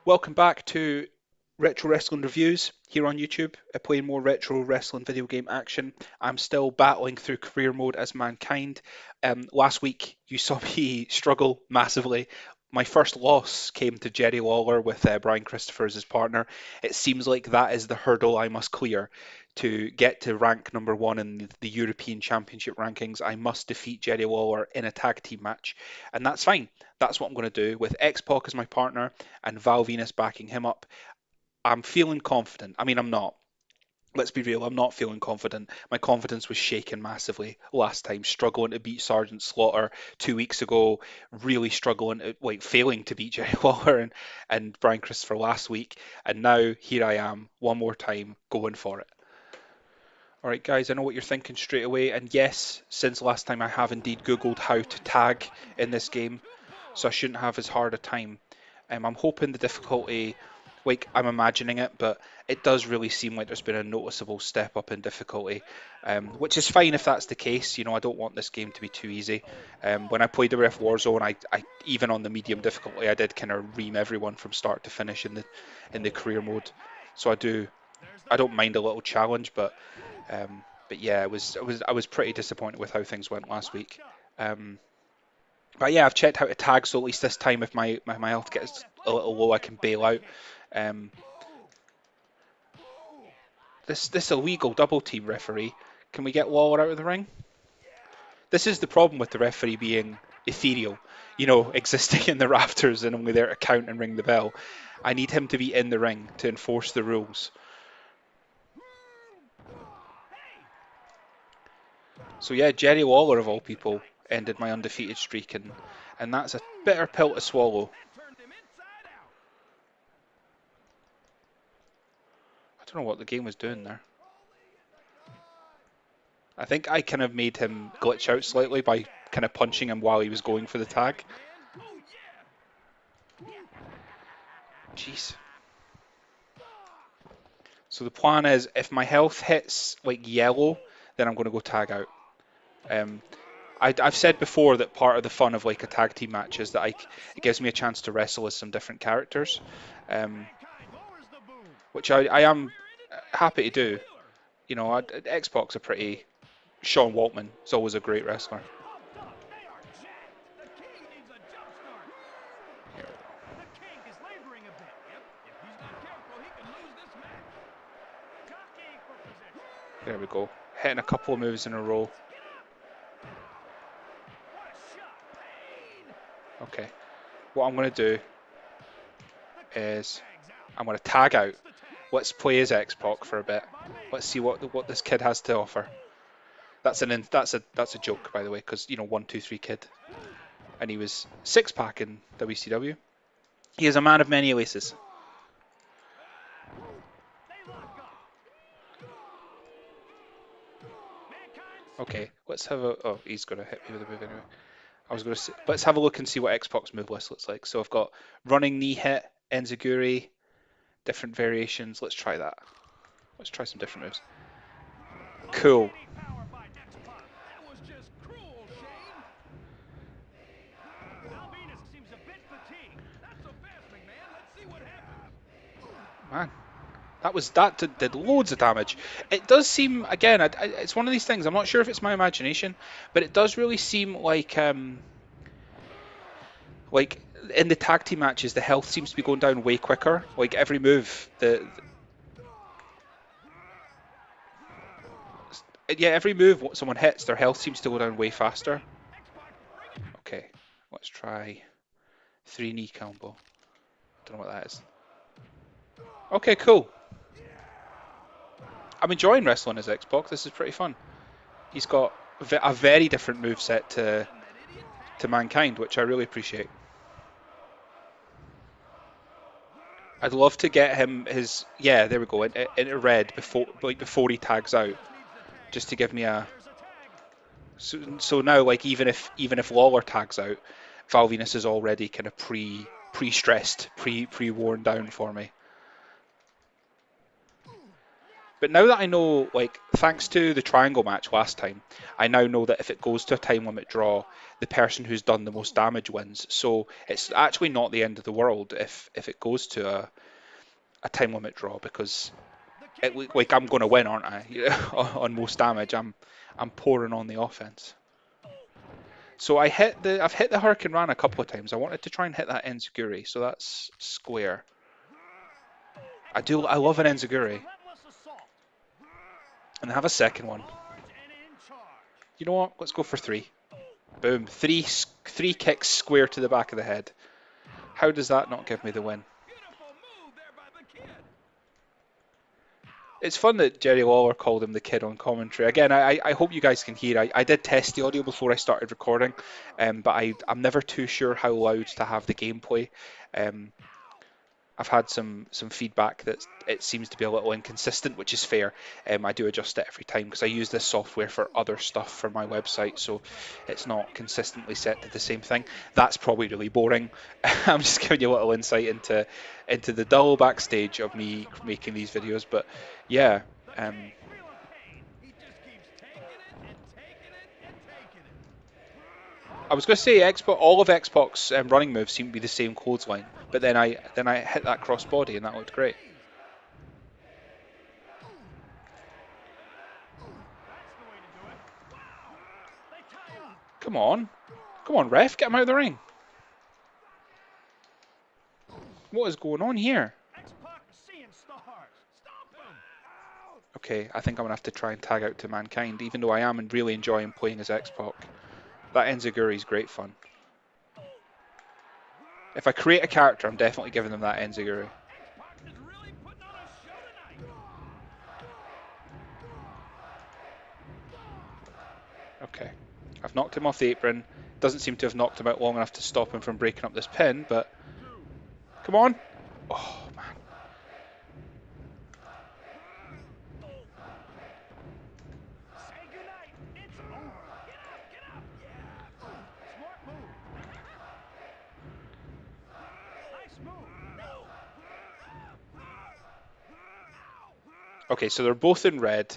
Welcome back to Retro Wrestling Reviews here on YouTube, playing more retro wrestling video game action. I'm still battling through career mode as Mankind. Last week, you saw me struggle massively. My first loss came to Jerry Lawler with Brian Christopher as his partner. It seems like that is the hurdle I must clear to get to rank number one in the European Championship rankings. I must defeat Jerry Lawler in a tag team match, and that's fine. That's what I'm going to do with X-Pac as my partner and Val Venus backing him up. I'm feeling confident. I mean, I'm not. Let's be real, I'm not feeling confident. My confidence was shaken massively last time, struggling to beat Sergeant Slaughter 2 weeks ago, really struggling, failing to beat Jerry Lawler and Brian Christopher last week. And now here I am, one more time, going for it. All right, guys, I know what you're thinking straight away. And yes, since last time I have indeed Googled how to tag in this game, so I shouldn't have as hard a time. I'm hoping the difficulty, like I'm imagining it, but it does really seem like there's been a noticeable step up in difficulty, which is fine if that's the case. I don't want this game to be too easy. When I played WWF Warzone, I even on the medium difficulty, I did kind of ream everyone from start to finish in the career mode. So I don't mind a little challenge, but yeah, I was pretty disappointed with how things went last week. Um, but yeah, I've checked how to tag, so at least this time, if my health gets a little low, I can bail out. Um, this illegal double team referee. Can we get Lawler out of the ring? This is the problem with the referee being ethereal, existing in the rafters and only there to count and ring the bell. I need him to be in the ring to enforce the rules. So yeah, Jerry Lawler of all people ended my undefeated streak, and that's a bitter pill to swallow. I don't know what the game was doing there. I think I kind of made him glitch out slightly by kind of punching him while he was going for the tag. Jeez. So the plan is, if my health hits like yellow, then I'm going to go tag out. Um, I've said before that part of the fun of like a tag team match is that it gives me a chance to wrestle as some different characters, um, which I am happy to do. Xbox are pretty. Sean Waltman is always a great wrestler. There we go. Hitting a couple of moves in a row. Okay. What I'm going to do is I'm going to tag out. Let's play as X-Pac for a bit. Let's see what this kid has to offer. That's a joke, by the way, because 1, 2, 3 kid, and he was 6-pack in WCW. He is a man of many laces. Okay, let's have a. Oh, he's gonna hit me with a move anyway. I was gonna. Let's have a look and see what X-Pac's move list looks like. So I've got running knee hit, enziguri, different variations. Let's try that. Let's try some different moves. Cool. Man, that did loads of damage. It does seem, again, it's one of these things. I'm not sure if it's my imagination, but it does really seem like in the tag team matches, the health seems to be going down way quicker. Like every move, every move someone hits, their health seems to go down way faster. Okay, let's try 3 knee combo. Don't know what that is. Okay, cool. I'm enjoying wrestling as Xbox. This is pretty fun. He's got a very different move set to Mankind, which I really appreciate. I'd love to get him his there we go into red before he tags out, just to give me a so now like even if Lawler tags out, Val Venus is already kind of pre stressed, pre worn down for me. But now that I know, like, thanks to the triangle match last time, I now know that if it goes to a time limit draw, the person who's done the most damage wins. So it's actually not the end of the world if it goes to a time limit draw, because like I'm going to win, aren't I? On most damage, I'm pouring on the offense. So I've hit the Hurricane Ran a couple of times. I wanted to try and hit that Enziguri, so that's square. I love an Enziguri. And I have a second one. You know what? Let's go for three. Boom. Three kicks square to the back of the head. How does that not give me the win? It's fun that Jerry Lawler called him the kid on commentary. Again, I hope you guys can hear. I did test the audio before I started recording, but I'm never too sure how loud to have the gameplay. I've had some feedback that it seems to be a little inconsistent, which is fair. I do adjust it every time because I use this software for other stuff for my website, so it's not consistently set to the same thing. That's probably really boring. I'm just giving you a little insight into the dull backstage of me making these videos, but yeah. I was going to say Xbox, all of Xbox running moves seem to be the same clothesline, but then I hit that crossbody and that looked great. Come on, ref, get him out of the ring. What is going on here? Okay, I think I'm going to have to try and tag out to Mankind, even though I am really enjoying playing as X-Pac. That Enziguri is great fun. If I create a character, I'm definitely giving them that Enziguri. Okay, I've knocked him off the apron. Doesn't seem to have knocked him out long enough to stop him from breaking up this pin, but... Come on! Oh, man. Okay, so they're both in red.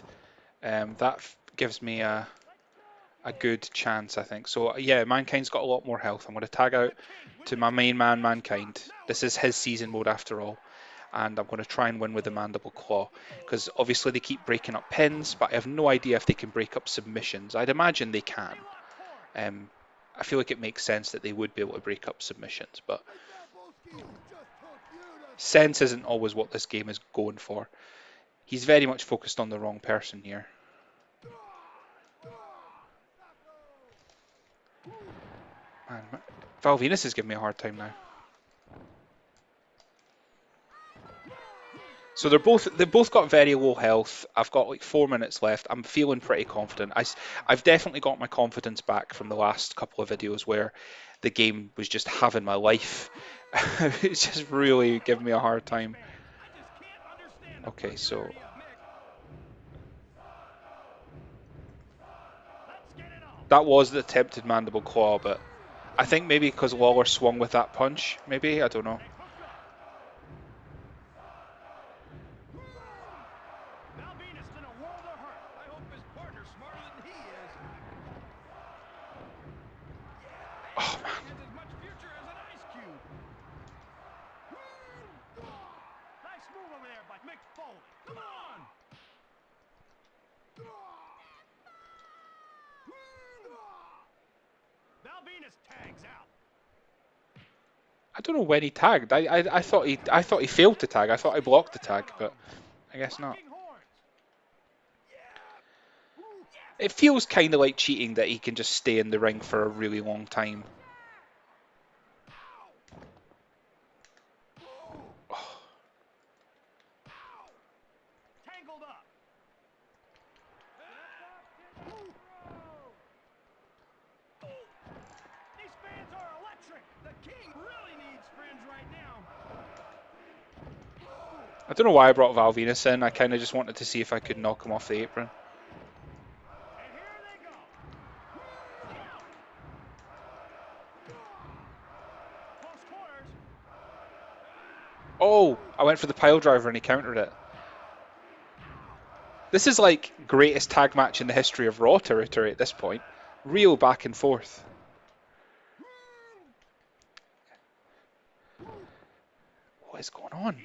That gives me a good chance, I think. So yeah, Mankind's got a lot more health. I'm going to tag out to my main man, Mankind. This is his season mode after all. And I'm going to try and win with the Mandible Claw. Because obviously they keep breaking up pins, but I have no idea if they can break up submissions. I'd imagine they can. I feel like it makes sense that they would be able to break up submissions, but sense isn't always what this game is going for. He's very much focused on the wrong person here. Man, Val Venus is giving me a hard time now. So they've both got very low health. I've got like 4 minutes left. I'm feeling pretty confident. I've definitely got my confidence back from the last couple of videos where the game was just having my life. It's just really giving me a hard time. Okay, so that was the attempted mandible claw, but I think maybe because Lawler swung with that punch, maybe, I don't know. Oh, man. I don't know when he tagged. I thought he failed to tag. I thought I blocked the tag, but I guess not. It feels kind of like cheating that he can just stay in the ring for a really long time. Oh. I don't know why I brought Val Venus in. I kind of just wanted to see if I could knock him off the apron. Oh, I went for the pile driver and he countered it. This is like greatest tag match in the history of Raw territory at this point. Real back and forth. What is going on?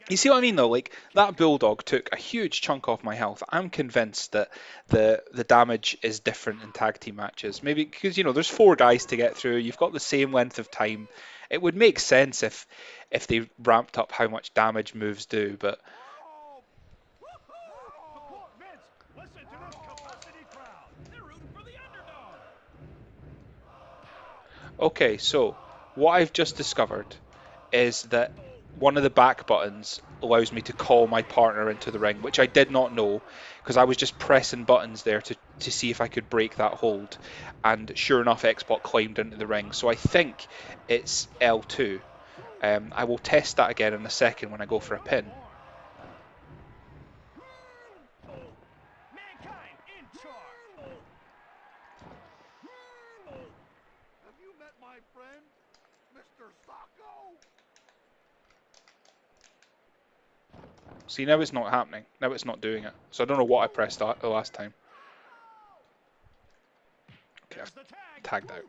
You see what I mean though? Like that bulldog took a huge chunk off my health. I'm convinced that the damage is different in tag team matches. Maybe because there's four guys to get through. You've got the same length of time. It would make sense if they ramped up how much damage moves do. But okay, so what I've just discovered is that one of the back buttons allows me to call my partner into the ring, which I did not know because I was just pressing buttons there to see if I could break that hold. And sure enough, Xbox climbed into the ring. So I think it's L2. I will test that again in a second when I go for a pin. See, now it's not happening. Now it's not doing it. So I don't know what I pressed the last time. Okay, I've tagged out.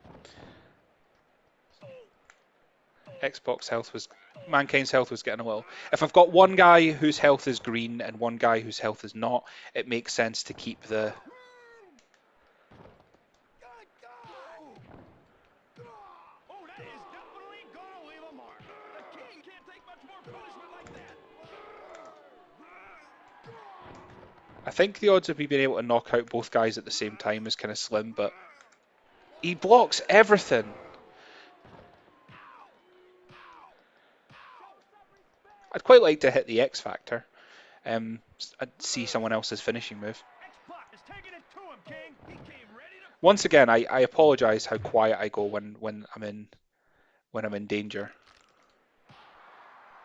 Xbox health was... Mankind's health was getting a little... If I've got one guy whose health is green and one guy whose health is not, it makes sense to keep the... I think the odds of me being able to knock out both guys at the same time is kind of slim, but he blocks everything. I'd quite like to hit the X Factor. I'd see someone else's finishing move. Once again, I apologise how quiet I go when I'm in danger.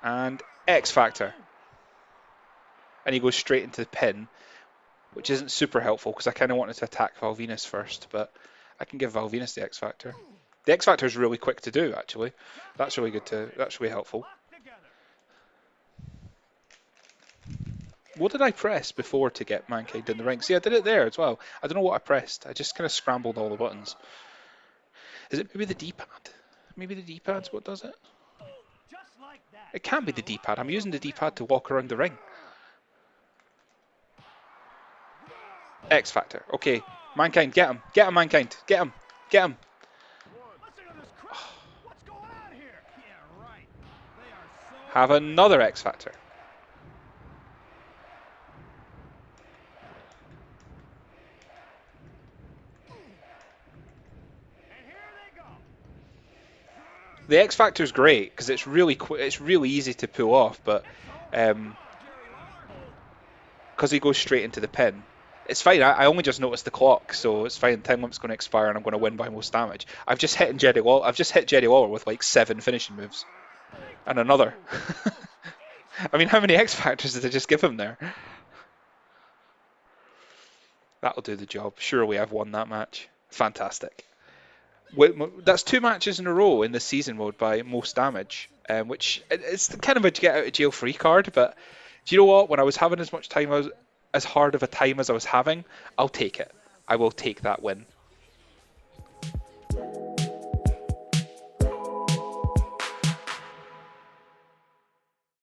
And X Factor. And he goes straight into the pin, which isn't super helpful because I kind of wanted to attack Val Venis first, but I can give Val Venis the X Factor. The X Factor is really quick to do, actually. That's really good that's really helpful. What did I press before to get Mankind in the ring? See, I did it there as well. I don't know what I pressed. I just kind of scrambled all the buttons. Is it maybe the D-pad? Maybe the D-pad's what does it? It can't be the D-pad. I'm using the D-pad to walk around the ring. X Factor. Okay. Mankind, get him. Get him, Mankind. Get him. Get him. Have another X Factor. The X Factor is great because it's really easy to pull off, but because he goes straight into the pin, it's fine. I only just noticed the clock, so it's fine. Time limit's going to expire, and I'm going to win by most damage. I've just hit Jerry Lawler with like 7 finishing moves, and another. I mean, how many X Factors did I just give him there? That'll do the job. Surely I've won that match. Fantastic. That's 2 matches in a row in the season mode by most damage, which it's kind of a get out of jail free card. But do you know what? When I was having as hard of a time as I was having, I'll take it. I will take that win.